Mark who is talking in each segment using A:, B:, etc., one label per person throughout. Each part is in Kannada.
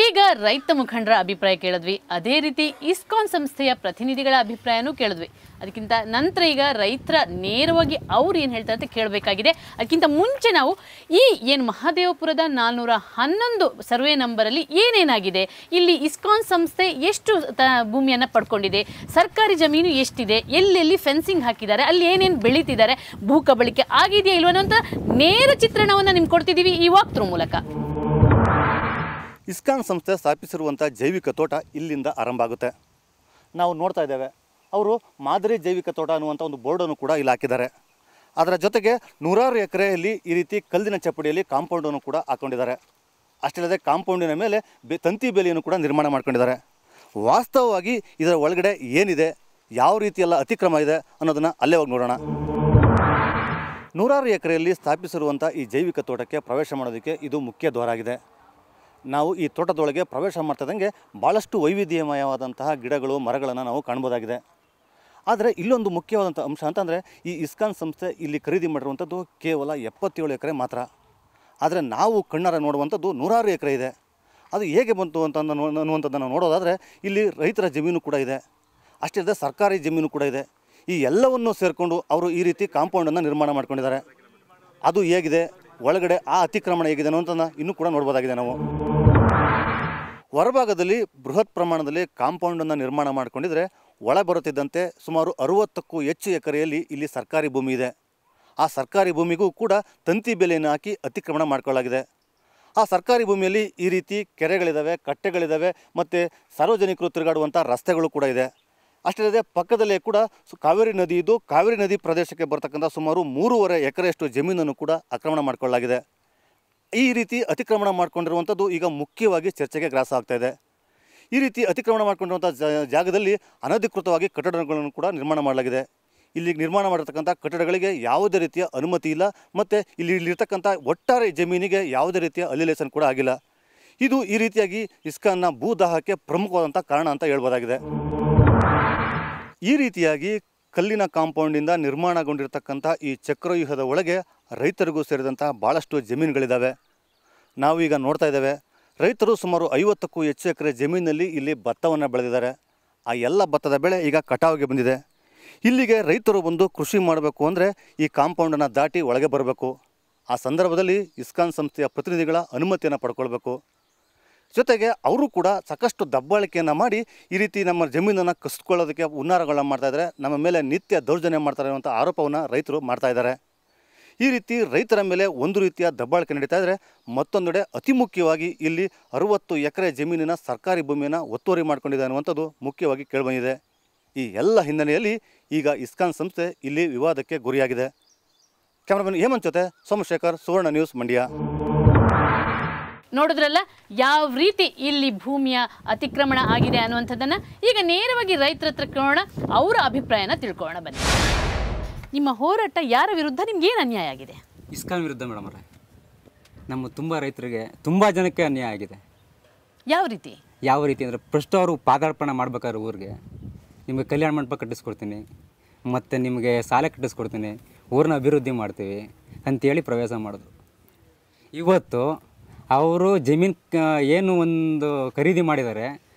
A: ಈಗ ರೈತ ಮುಖಂಡರ ಅಭಿಪ್ರಾಯ ಕೇಳಿದ್ವಿ, ಅದೇ ರೀತಿ ಇಸ್ಕಾನ್ ಸಂಸ್ಥೆಯ ಪ್ರತಿನಿಧಿಗಳ ಅಭಿಪ್ರಾಯನೂ ಕೇಳಿದ್ವಿ. ಅದಕ್ಕಿಂತ ನಂತರ ಈಗ ರೈತರ ನೇರವಾಗಿ ಅವ್ರು ಏನು ಹೇಳ್ತಾರೆ ಅಂತ ಕೇಳಬೇಕಾಗಿದೆ. ಅದಕ್ಕಿಂತ ಮುಂಚೆ ನಾವು ಈ ಏನು ಮಹಾದೇವಪುರದ 411 ಸರ್ವೆ ನಂಬರಲ್ಲಿ ಏನೇನಾಗಿದೆ, ಇಲ್ಲಿ ಇಸ್ಕಾನ್ ಸಂಸ್ಥೆ ಎಷ್ಟು ಭೂಮಿಯನ್ನು ಪಡ್ಕೊಂಡಿದೆ, ಸರ್ಕಾರಿ ಜಮೀನು ಎಷ್ಟಿದೆ, ಎಲ್ಲೆಲ್ಲಿ ಫೆನ್ಸಿಂಗ್ ಹಾಕಿದ್ದಾರೆ, ಅಲ್ಲಿ ಏನೇನು ಬೆಳೀತಿದ್ದಾರೆ, ಭೂ ಕಬಳಿಕೆ ಆಗಿದೆಯಾ ಇಲ್ವೋ ಅಂತ ನೇರ ಚಿತ್ರಣವನ್ನು ನಿಮ್ಗೆ ಕೊಡ್ತಿದ್ದೀವಿ ಈ ವಾಕ್ತೃ ಮೂಲಕ.
B: ಇಸ್ಕಾನ್ ಸಂಸ್ಥೆ ಸ್ಥಾಪಿಸಿರುವಂಥ ಜೈವಿಕ ತೋಟ ಇಲ್ಲಿಂದ ಆರಂಭ ಆಗುತ್ತೆ. ನಾವು ನೋಡ್ತಾ ಇದ್ದೇವೆ, ಅವರು ಮಾದರಿ ಜೈವಿಕ ತೋಟ ಅನ್ನುವಂಥ ಒಂದು ಬೋರ್ಡನ್ನು ಕೂಡ ಇಲ್ಲಿ ಹಾಕಿದ್ದಾರೆ. ಅದರ ಜೊತೆಗೆ 100 ಎಕರೆಯಲ್ಲಿ ಈ ರೀತಿ ಕಲ್ಲಿನ ಚಪ್ಪಡಿಯಲ್ಲಿ ಕಾಂಪೌಂಡನ್ನು ಕೂಡ ಹಾಕ್ಕೊಂಡಿದ್ದಾರೆ. ಅಷ್ಟಲ್ಲದೆ ಕಾಂಪೌಂಡಿನ ಮೇಲೆ ತಂತಿ ಬೇಲಿಯನ್ನು ಕೂಡ ನಿರ್ಮಾಣ ಮಾಡ್ಕೊಂಡಿದ್ದಾರೆ. ವಾಸ್ತವವಾಗಿ ಇದರ ಒಳಗಡೆ ಏನಿದೆ, ಯಾವ ರೀತಿಯೆಲ್ಲ ಅತಿಕ್ರಮ ಇದೆ ಅನ್ನೋದನ್ನು ಅಲ್ಲೇ ಹೋಗಿ ನೋಡೋಣ. 100 ಎಕರೆಯಲ್ಲಿ ಸ್ಥಾಪಿಸಿರುವಂಥ ಈ ಜೈವಿಕ ತೋಟಕ್ಕೆ ಪ್ರವೇಶ ಮಾಡೋದಕ್ಕೆ ಇದು ಮುಖ್ಯ ದ್ವಾರ ಆಗಿದೆ. ನಾವು ಈ ತೋಟದೊಳಗೆ ಪ್ರವೇಶ ಮಾಡ್ತಿದ್ದಂಗೆ ಭಾಳಷ್ಟು ವೈವಿಧ್ಯಮಯವಾದಂತಹ ಗಿಡಗಳು, ಮರಗಳನ್ನು ನಾವು ಕಾಣ್ಬೋದಾಗಿದೆ. ಆದರೆ ಇಲ್ಲೊಂದು ಮುಖ್ಯವಾದಂಥ ಅಂಶ ಅಂತಂದರೆ, ಈ ಇಸ್ಕಾನ್ ಸಂಸ್ಥೆ ಇಲ್ಲಿ ಖರೀದಿ ಮಾಡಿರುವಂಥದ್ದು ಕೇವಲ 77 ಎಕರೆ ಮಾತ್ರ. ಆದರೆ ನಾವು ಕಣ್ಣಾರೆ ನೋಡುವಂಥದ್ದು 100 ಎಕರೆ ಇದೆ. ಅದು ಹೇಗೆ ಬಂತು ಅನ್ನುವಂಥದ್ದನ್ನು ನೋಡೋದಾದರೆ, ಇಲ್ಲಿ ರೈತರ ಜಮೀನು ಕೂಡ ಇದೆ, ಅಷ್ಟೇ ಅಲ್ಲದೆ ಸರ್ಕಾರಿ ಜಮೀನು ಕೂಡ ಇದೆ. ಈ ಎಲ್ಲವನ್ನೂ ಸೇರಿಕೊಂಡು ಅವರು ಈ ರೀತಿ ಕಾಂಪೌಂಡನ್ನು ನಿರ್ಮಾಣ ಮಾಡ್ಕೊಂಡಿದ್ದಾರೆ. ಅದು ಹೇಗಿದೆ, ಒಳಗಡೆ ಆ ಅತಿಕ್ರಮಣ ಹೇಗಿದೆ ಅನ್ನೋಂಥದ್ದನ್ನು ಇನ್ನೂ ಕೂಡ ನೋಡ್ಬೋದಾಗಿದೆ. ನಾವು ಹೊರಭಾಗದಲ್ಲಿ ಬೃಹತ್ ಪ್ರಮಾಣದಲ್ಲಿ ಕಾಂಪೌಂಡನ್ನು ನಿರ್ಮಾಣ ಮಾಡಿಕೊಂಡಿದ್ರೆ, ಒಳ ಬರುತ್ತಿದ್ದಂತೆ ಸುಮಾರು 60ಕ್ಕೂ ಹೆಚ್ಚು ಎಕರೆಯಲ್ಲಿ ಇಲ್ಲಿ ಸರ್ಕಾರಿ ಭೂಮಿ ಇದೆ. ಆ ಸರ್ಕಾರಿ ಭೂಮಿಗೂ ಕೂಡ ತಂತಿ ಬೇಲಿಯನ್ನು ಹಾಕಿ ಅತಿಕ್ರಮಣ ಮಾಡ್ಕೊಳ್ಳಲಾಗಿದೆ. ಆ ಸರ್ಕಾರಿ ಭೂಮಿಯಲ್ಲಿ ಈ ರೀತಿ ಕೆರೆಗಳಿದ್ದಾವೆ, ಕಟ್ಟೆಗಳಿದ್ದಾವೆ, ಮತ್ತು ಸಾರ್ವಜನಿಕರು ತಿರುಗಾಡುವಂಥ ರಸ್ತೆಗಳು ಕೂಡ ಇದೆ. ಅಷ್ಟೇ ಅಲ್ಲದೆ ಪಕ್ಕದಲ್ಲೇ ಕೂಡ ಕಾವೇರಿ ನದಿ ಇದ್ದು, ಕಾವೇರಿ ನದಿ ಪ್ರದೇಶಕ್ಕೆ ಬರ್ತಕ್ಕಂಥ ಸುಮಾರು 3.5 ಎಕರೆಯಷ್ಟು ಜಮೀನನ್ನು ಕೂಡ ಆಕ್ರಮಣ ಮಾಡಿಕೊಳ್ಳಲಾಗಿದೆ. ಈ ರೀತಿ ಅತಿಕ್ರಮಣ ಮಾಡಿಕೊಂಡಿರುವಂಥದ್ದು ಈಗ ಮುಖ್ಯವಾಗಿ ಚರ್ಚೆಗೆ ಗ್ರಾಸ ಆಗ್ತಾಯಿದೆ. ಈ ರೀತಿ ಅತಿಕ್ರಮಣ ಮಾಡಿಕೊಂಡಿರುವಂಥ ಜಾಗದಲ್ಲಿ ಅನಧಿಕೃತವಾಗಿ ಕಟ್ಟಡಗಳನ್ನು ಕೂಡ ನಿರ್ಮಾಣ ಮಾಡಲಾಗಿದೆ. ಇಲ್ಲಿ ನಿರ್ಮಾಣ ಮಾಡಿರ್ತಕ್ಕಂಥ ಕಟ್ಟಡಗಳಿಗೆ ಯಾವುದೇ ರೀತಿಯ ಅನುಮತಿ ಇಲ್ಲ, ಮತ್ತು ಇಲ್ಲಿರ್ತಕ್ಕಂಥ ಒಟ್ಟಾರೆ ಜಮೀನಿಗೆ ಯಾವುದೇ ರೀತಿಯ ಅಲಿಲೇಷನ್ ಕೂಡ ಆಗಿಲ್ಲ. ಇದು ಈ ರೀತಿಯಾಗಿ ಇಸ್ಕಾನ್ನ ಭೂದಾಹಕ್ಕೆ ಪ್ರಮುಖವಾದಂಥ ಕಾರಣ ಅಂತ ಹೇಳ್ಬೋದಾಗಿದೆ. ಈ ರೀತಿಯಾಗಿ ಕಲ್ಲಿನ ಕಾಂಪೌಂಡಿಂದ ನಿರ್ಮಾಣಗೊಂಡಿರ್ತಕ್ಕಂಥ ಈ ಚಕ್ರವ್ಯೂಹದ ಒಳಗೆ ರೈತರಿಗೂ ಸೇರಿದಂಥ ಭಾಳಷ್ಟು ಜಮೀನುಗಳಿದ್ದಾವೆ. ನಾವು ಈಗ ನೋಡ್ತಾ ಇದ್ದೇವೆ, ರೈತರು ಸುಮಾರು 50ಕ್ಕೂ ಹೆಚ್ಚು ಎಕರೆ ಜಮೀನಲ್ಲಿ ಇಲ್ಲಿ ಭತ್ತವನ್ನು ಬೆಳೆದಿದ್ದಾರೆ. ಆ ಎಲ್ಲ ಭತ್ತದ ಬೆಳೆ ಈಗ ಕಟಾವಿಗೆ ಬಂದಿದೆ. ಇಲ್ಲಿಗೆ ರೈತರು ಬಂದು ಕೃಷಿ ಮಾಡಬೇಕು ಅಂದರೆ ಈ ಕಾಂಪೌಂಡನ್ನು ದಾಟಿ ಒಳಗೆ ಬರಬೇಕು. ಆ ಸಂದರ್ಭದಲ್ಲಿ ಇಸ್ಕಾನ್ ಸಂಸ್ಥೆಯ ಪ್ರತಿನಿಧಿಗಳ ಅನುಮತಿಯನ್ನು ಪಡ್ಕೊಳ್ಬೇಕು. ಜೊತೆಗೆ ಅವರು ಕೂಡ ಸಾಕಷ್ಟು ದಬ್ಬಾಳಿಕೆಯನ್ನು ಮಾಡಿ ಈ ರೀತಿ ನಮ್ಮ ಜಮೀನನ್ನು ಕಸಿದುಕೊಳ್ಳೋದಕ್ಕೆ ಹುನ್ನಾರಗಳನ್ನ ಮಾಡ್ತಾಯಿದ್ದಾರೆ. ನಮ್ಮ ಮೇಲೆ ನಿತ್ಯ ದೌರ್ಜನ್ಯ ಮಾಡ್ತಾರೆ ಅನ್ನುವಂಥ ಆರೋಪವನ್ನು ರೈತರು ಮಾಡ್ತಾಯಿದ್ದಾರೆ. ಈ ರೀತಿ ರೈತರ ಮೇಲೆ ಒಂದು ರೀತಿಯ ದಬ್ಬಾಳಿಕೆ ನಡೀತಾ ಇದ್ದರೆ, ಮತ್ತೊಂದೆಡೆ ಅತಿ ಮುಖ್ಯವಾಗಿ ಇಲ್ಲಿ 60 ಎಕರೆ ಜಮೀನಿನ ಸರ್ಕಾರಿ ಭೂಮಿಯನ್ನು ಒತ್ತುವರಿ ಮಾಡ್ಕೊಂಡಿದೆ ಅನ್ನುವಂಥದ್ದು ಮುಖ್ಯವಾಗಿ ಕೇಳಿಬಂದಿದೆ. ಈ ಎಲ್ಲ ಹಿನ್ನೆಲೆಯಲ್ಲಿ ಈಗ ಇಸ್ಕಾನ್ ಸಂಸ್ಥೆ ಇಲ್ಲಿ ವಿವಾದಕ್ಕೆ ಗುರಿಯಾಗಿದೆ. ಕ್ಯಾಮ್ರಾಮನ್ ಹೇಮಂತ್ ಜೊತೆ ಸೋಮಶೇಖರ್, ಸುವರ್ಣ ನ್ಯೂಸ್, ಮಂಡ್ಯ.
A: ನೋಡಿದ್ರಲ್ಲ ಯಾವ ರೀತಿ ಇಲ್ಲಿ ಭೂಮಿಯ ಅತಿಕ್ರಮಣ ಆಗಿದೆ ಅನ್ನುವಂಥದ್ದನ್ನು. ಈಗ ನೇರವಾಗಿ ರೈತರ ಹತ್ರ ಕೇಳೋಣ, ಅವರ ಅಭಿಪ್ರಾಯನ ತಿಳ್ಕೊಳ್ಳೋಣ ಬನ್ನಿ. ನಿಮ್ಮ ಹೋರಾಟ ಯಾರ ವಿರುದ್ಧ, ನಿಮ್ಗೆ ಏನು ಅನ್ಯಾಯ ಆಗಿದೆ?
C: ಇಸ್ಕಾನ್ ವಿರುದ್ಧ ಮೇಡಮ್ ಅವರೇ. ನಮ್ಮ ತುಂಬ ರೈತರಿಗೆ, ತುಂಬ ಜನಕ್ಕೆ ಅನ್ಯಾಯ ಆಗಿದೆ.
A: ಯಾವ ರೀತಿ
C: ಅಂದರೆ, ಫಸ್ಟ್ ಅವರು ಪಾದಾರ್ಪಣೆ ಮಾಡ್ಬೇಕಾದ್ರೆ ಊರಿಗೆ ನಿಮಗೆ ಕಲ್ಯಾಣ ಮಂಟಪ ಕಟ್ಟಿಸ್ಕೊಡ್ತೀನಿ, ಮತ್ತು ನಿಮಗೆ ಶಾಲೆ ಕಟ್ಟಿಸ್ಕೊಡ್ತೀನಿ, ಊರನ್ನ ಅಭಿವೃದ್ಧಿ ಮಾಡ್ತೀವಿ ಅಂತೇಳಿ ಪ್ರವೇಶ ಮಾಡಿದ್ರು. ಇವತ್ತು ಅವರು ಜಮೀನು ಏನು ಒಂದು ಖರೀದಿ ಮಾಡಿದ್ದಾರೆ,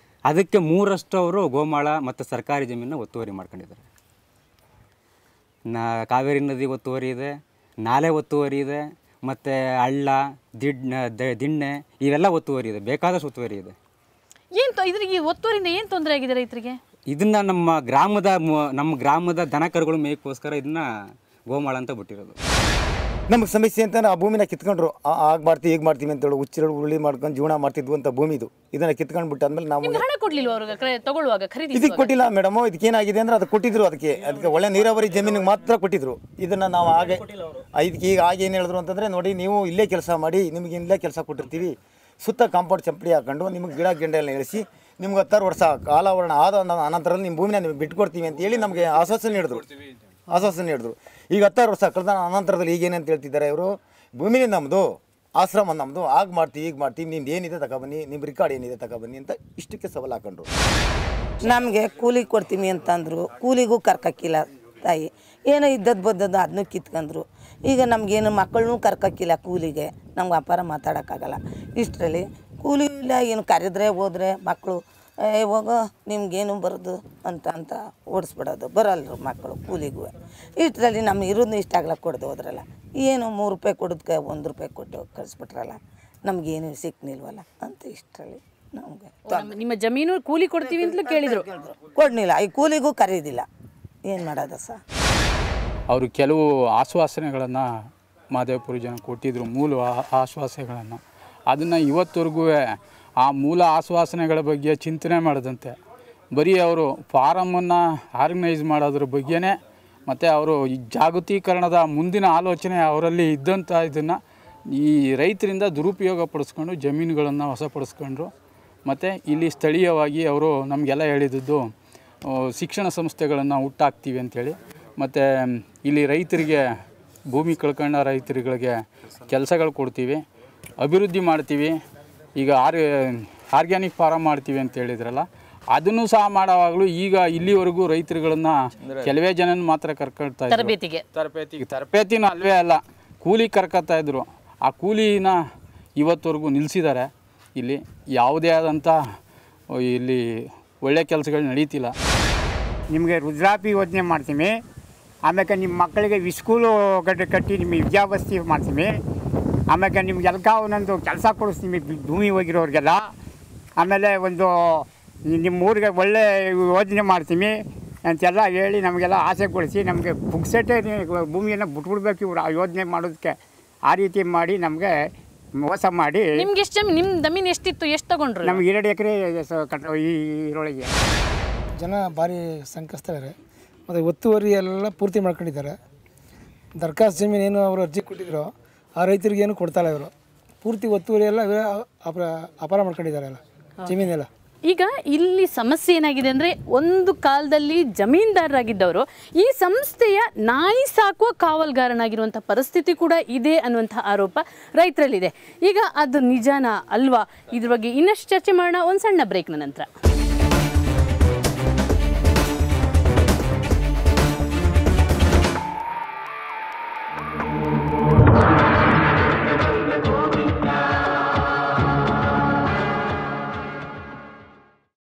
C: ಅದಕ್ಕೆ 3ರಷ್ಟು ಅವರು ಗೋಮಾಳ ಮತ್ತು ಸರ್ಕಾರಿ ಜಮೀನನ್ನ ಒತ್ತುವರಿ ಮಾಡ್ಕೊಂಡಿದ್ದಾರೆ. ಕಾವೇರಿ ನದಿ ಒತ್ತುವರಿ ಇದೆ, ನಾಲೆ ಒತ್ತುವರಿ ಇದೆ, ಮತ್ತು ಹಳ್ಳ, ದಿಣ್ಣೆ ಇವೆಲ್ಲ ಒತ್ತುವರಿ ಇದೆ, ಬೇಕಾದಷ್ಟು ಒತ್ತುವರಿ ಇದೆ.
A: ಏನು ಇದ್ರಿಗೆ ಒತ್ತುವರಿಯಿಂದ ಏನು ತೊಂದರೆ ಆಗಿದೆ ರೈತರಿಗೆ?
C: ಇದನ್ನು ನಮ್ಮ ಗ್ರಾಮದ ದನ ಕರುಗಳು ಮೇಯಕ್ಕೋಸ್ಕರ ಇದನ್ನು ಗೋಮಾಳ ಅಂತ ಬಿಟ್ಟಿರೋದು.
D: ನಮಗೆ ಸಮಸ್ಯೆ ಅಂತ ಆ ಭೂಮಿನ ಕಿತ್ಕೊಂಡ್ರು, ಆಗ ಮಾಡ್ತೀವಿ ಈಗ ಮಾಡ್ತೀವಿ ಅಂತೇಳಿ ಹುಚ್ಚರು ಉರುಳಿ ಮಾಡ್ಕೊಂಡು ಜೀವನ ಮಾಡ್ತಿದ್ವು ಅಂತ ಭೂಮಿದು. ಇದನ್ನು ಕಿತ್ಕೊಂಡು ಬಿಟ್ಟಾದ್ಮೇಲೆ ನಾವು
A: ಹಣ ಕೊಡ್ಲಿಲ್ವ ಅವ್ರಿಗೆ ತಗೊಳ್ಳುವಾಗ ಖರೀದಿ?
D: ಇದಕ್ಕೆ ಕೊಟ್ಟಿಲ್ಲ ಮೇಡಮ್. ಇದಕ್ಕೆ ಏನಾಗಿದೆ ಅಂದರೆ, ಅದು ಕೊಟ್ಟಿದ್ರು, ಅದಕ್ಕೆ ಒಳ್ಳೆ ನೀರಾವರಿ ಜಮೀನಿಗೆ ಮಾತ್ರ ಕೊಟ್ಟಿದ್ರು. ಇದನ್ನು ನಾವು ಹಾಗೆ ಇದಕ್ಕೆ ಈಗ ಹಾಗೆ ಏನು ಹೇಳಿದ್ರು ಅಂತಂದರೆ, ನೋಡಿ ನೀವು ಇಲ್ಲೇ ಕೆಲಸ ಮಾಡಿ, ನಿಮಗೆ ಇಲ್ಲೇ ಕೆಲಸ ಕೊಟ್ಟಿರ್ತೀವಿ, ಸುತ್ತ ಕಾಂಪೌಂಡ್ ಚಂಪಡಿ ಹಾಕೊಂಡು ನಿಮಗೆ ಗಿಡ ಗಿಂಡ ಇಳಿಸಿ ನಿಮ್ಗೆ 10 ವರ್ಷ ಕಾಲಾವರಣ ಆದ ಅನಂತರದಲ್ಲಿ ನಿಮ್ಮ ಭೂಮಿನ ನಿಮಗೆ ಬಿಟ್ಕೊಡ್ತೀವಿ ಅಂತ ಹೇಳಿ ನಮಗೆ ಆಶ್ವಾಸನೆ ಹಿಡಿದ್ರು. ಈಗ 10 ವರ್ಷ ಕಳೆದ ಅನಂತರದಲ್ಲಿ ಈಗೇನಂತ ಹೇಳ್ತಿದ್ದಾರೆ ಇವರು, ಭೂಮಿನೇ ನಮ್ಮದು, ಆಶ್ರಮ ನಮ್ಮದು, ಆಗ ಮಾಡ್ತೀವಿ ಈಗ ಮಾಡ್ತೀವಿ, ನಿಮ್ದು ಏನಿದೆ ತಗೊಬನ್ನಿ, ನಿಮ್ಮ ರಿಕಾರ್ಡ್ ಏನಿದೆ ತಗೊಬನ್ನಿ ಅಂತ ಇಷ್ಟಕ್ಕೆ ಸವಾಲು ಹಾಕೊಂಡ್ರು.
E: ನಮಗೆ ಕೂಲಿ ಕೊಡ್ತೀವಿ ಅಂತಂದರು, ಕೂಲಿಗೂ ಕರ್ಕಕ್ಕಿಲ್ಲ ತಾಯಿ. ಏನೋ ಇದ್ದದ್ದು ಬದ್ದದ್ದು ಅದನ್ನೂ ಕಿತ್ಕೊಂಡ್ರು. ಈಗ ನಮಗೇನು ಮಕ್ಕಳನ್ನೂ ಕರ್ಕಕ್ಕಿಲ್ಲ ಕೂಲಿಗೆ, ನಮ್ಗೆ ವ್ಯಾಪಾರ ಮಾತಾಡೋಕ್ಕಾಗಲ್ಲ. ಇಷ್ಟರಲ್ಲಿ ಕೂಲಿ ಇಲ್ಲ, ಏನು ಕರೆದ್ರೆ ಹೋದ್ರೆ ಮಕ್ಕಳು ಹೋಗೋ ನಿಮ್ಗೇನು ಬರೋದು ಅಂತ ಓಡಿಸ್ಬಿಡೋದು. ಬರಲ್ರು ಮಕ್ಕಳು ಕೂಲಿಗೂ. ಇಷ್ಟರಲ್ಲಿ ನಮ್ಮ ಇರೋದು ಇಷ್ಟ ಆಗ್ಲಕ್ಕೆ ಕೊಡ್ದು ಹೋದ್ರಲ್ಲ, ಏನು 3 ರೂಪಾಯಿ ಕೊಡೋದಕ್ಕೆ 1 ರೂಪಾಯಿ ಕೊಟ್ಟು ಕಳಿಸ್ಬಿಟ್ರಲ್ಲ, ನಮಗೇನು ಸಿಕ್ನಿಲ್ವಲ್ಲ ಅಂತ ಇಷ್ಟರಲ್ಲಿ ನಮಗೆ.
A: ನಿಮ್ಮ ಜಮೀನು ಕೂಲಿ ಕೊಡ್ತೀವಿ ಅಂತಲೂ ಕೇಳಿದರು,
E: ಕೊಡ್ನಿಲ್ಲ. ಈ ಕೂಲಿಗೂ ಕರೀದಿಲ್ಲ, ಏನು ಮಾಡೋದ ಸರ್?
F: ಅವರು ಕೆಲವು ಆಶ್ವಾಸನೆಗಳನ್ನು ಮಾದೇವಪುರ ಜನ ಕೊಟ್ಟಿದ್ದರು, ಮೂಲ ಆಶ್ವಾಸನೆಗಳನ್ನು. ಅದನ್ನು ಇವತ್ತವರೆಗೂ ಆ ಮೂಲ ಆಶ್ವಾಸನೆಗಳ ಬಗ್ಗೆ ಚಿಂತನೆ ಮಾಡದಂತೆ ಬರೀ ಅವರು ಫಾರಮನ್ನು ಆರ್ಗನೈಸ್ ಮಾಡೋದ್ರ ಬಗ್ಗೆನೇ, ಮತ್ತು ಅವರು ಈ ಜಾಗತೀಕರಣದ ಮುಂದಿನ ಆಲೋಚನೆ ಅವರಲ್ಲಿ ಇದ್ದಂಥ ಇದನ್ನು ಈ ರೈತರಿಂದ ದುರುಪಯೋಗ ಪಡಿಸ್ಕೊಂಡು ಜಮೀನುಗಳನ್ನು ವಶಪಡಿಸ್ಕೊಂಡ್ರು. ಮತ್ತು ಇಲ್ಲಿ ಸ್ಥಳೀಯವಾಗಿ ಅವರು ನಮಗೆಲ್ಲ ಹೇಳಿದ್ದು ಶಿಕ್ಷಣ ಸಂಸ್ಥೆಗಳನ್ನು ಹುಟ್ಟಾಕ್ತೀವಿ ಅಂಥೇಳಿ, ಮತ್ತು ಇಲ್ಲಿ ರೈತರಿಗೆ ಭೂಮಿ ಕಳ್ಕೊಂಡ ರೈತರುಗಳಿಗೆ ಕೆಲಸಗಳು ಕೊಡ್ತೀವಿ, ಅಭಿವೃದ್ಧಿ ಮಾಡ್ತೀವಿ, ಈಗ ಆರ್ಗ್ಯಾನಿಕ್ ಫಾರಮ್ ಮಾಡ್ತೀವಿ ಅಂತ ಹೇಳಿದ್ರಲ್ಲ, ಅದನ್ನು ಸಹ ಮಾಡೋವಾಗಲೂ ಈಗ ಇಲ್ಲಿವರೆಗೂ ರೈತರುಗಳನ್ನು ಕೆಲವೇ ಜನನ ಮಾತ್ರ ಕರ್ಕೊಳ್ತಾ ಇದ್ರು. ತರಬೇತಿನೂ ಅಲ್ವೇ ಅಲ್ಲ, ಕೂಲಿ ಕರ್ಕೊತಾ ಇದ್ರು. ಆ ಕೂಲಿನ ಇವತ್ತವರೆಗೂ ನಿಲ್ಲಿಸಿದ್ದಾರೆ. ಇಲ್ಲಿ ಯಾವುದೇ ಆದಂಥ ಇಲ್ಲಿ ಒಳ್ಳೆ ಕೆಲಸಗಳು ನಡೀತಿಲ್ಲ.
G: ನಿಮಗೆ ವೃದ್ಧಾಪ್ಯ ಯೋಜನೆ ಮಾಡ್ತೀವಿ, ಆಮೇಲೆ ನಿಮ್ಮ ಮಕ್ಕಳಿಗೆ ಸ್ಕೂಲು ಕಟ್ಟಿ ನಿಮಗೆ ವಿದ್ಯಾಭ್ಯಾಸ ಮಾಡ್ತೀವಿ, ಆಮೇಲೆ ನಿಮ್ಗೆಲ್ಲ ಒಂದೊಂದು ಕೆಲಸ ಕೊಡಿಸ್ತೀವಿ ಭೂಮಿ ಹೋಗಿರೋರಿಗೆಲ್ಲ. ಆಮೇಲೆ ಒಂದು ನಿಮ್ಮ ಊರಿಗೆ ಒಳ್ಳೆ ಯೋಜನೆ ಮಾಡ್ತೀವಿ ಅಂತೆಲ್ಲ ಹೇಳಿ ನಮಗೆಲ್ಲ ಆಸೆ ಕೊಡಿಸಿ, ನಮಗೆ ಪುಕ್ಸಟ್ಟೆ ಭೂಮಿಯನ್ನು ಬಿಟ್ಬಿಡ್ಬೇಕು ಇವ್ರು ಆ ಯೋಜನೆ ಮಾಡೋದಕ್ಕೆ. ಆ ರೀತಿ ಮಾಡಿ ನಮಗೆ ಮೋಸ ಮಾಡಿ.
A: ನಿಮ್ಗೆ ಎಷ್ಟು ನಿಮ್ಮ ಜಮೀನು ಎಷ್ಟಿತ್ತು, ಎಷ್ಟು ತಗೊಂಡ್ರು?
G: ನಮ್ಗೆ 2 ಎಕರೆ ಈರೊಳಗೆ
H: ಜನ ಭಾರಿ ಸಂಕಷ್ಟದ್ದಾರೆ. ಮತ್ತು ಒತ್ತುವರಿ ಎಲ್ಲ ಪೂರ್ತಿ ಮಾಡ್ಕೊಂಡಿದ್ದಾರೆ. ದರ್ಖಾಸ್ತು ಜಮೀನು ಏನು ಅವರು ಅರ್ಜಿ ಕೊಟ್ಟಿದ್ರು ಆ ರೈತರಿಗೆ ಏನು ಕೊಡ್ತಾಯಿಲ್ಲ. ಇವರು ಪೂರ್ತಿ ಒತ್ತುವರಿ ಎಲ್ಲ ಅಪಾರ ಮಾಡ್ಕೊಂಡಿದ್ದಾರೆ ಎಲ್ಲ ಜಮೀನೆಲ್ಲ.
A: ಈಗ ಇಲ್ಲಿ ಸಮಸ್ಯೆ ಏನಾಗಿದೆ ಅಂದರೆ, ಒಂದು ಕಾಲದಲ್ಲಿ ಜಮೀನ್ದಾರರಾಗಿದ್ದವರು ಈ ಸಂಸ್ಥೆಯ ನಾಯಿ ಸಾಕುವ ಕಾವಲ್ಗಾರನಾಗಿರುವಂಥ ಪರಿಸ್ಥಿತಿ ಕೂಡ ಇದೆ ಅನ್ನುವಂಥ ಆರೋಪ ರೈತರಲ್ಲಿದೆ. ಈಗ ಅದು ನಿಜಾನಾ ಅಲ್ವಾ? ಇದ್ರ ಬಗ್ಗೆ ಇನ್ನಷ್ಟು ಚರ್ಚೆ ಮಾಡೋಣ ಒಂದು ಸಣ್ಣ ಬ್ರೇಕ್ನ ನಂತರ.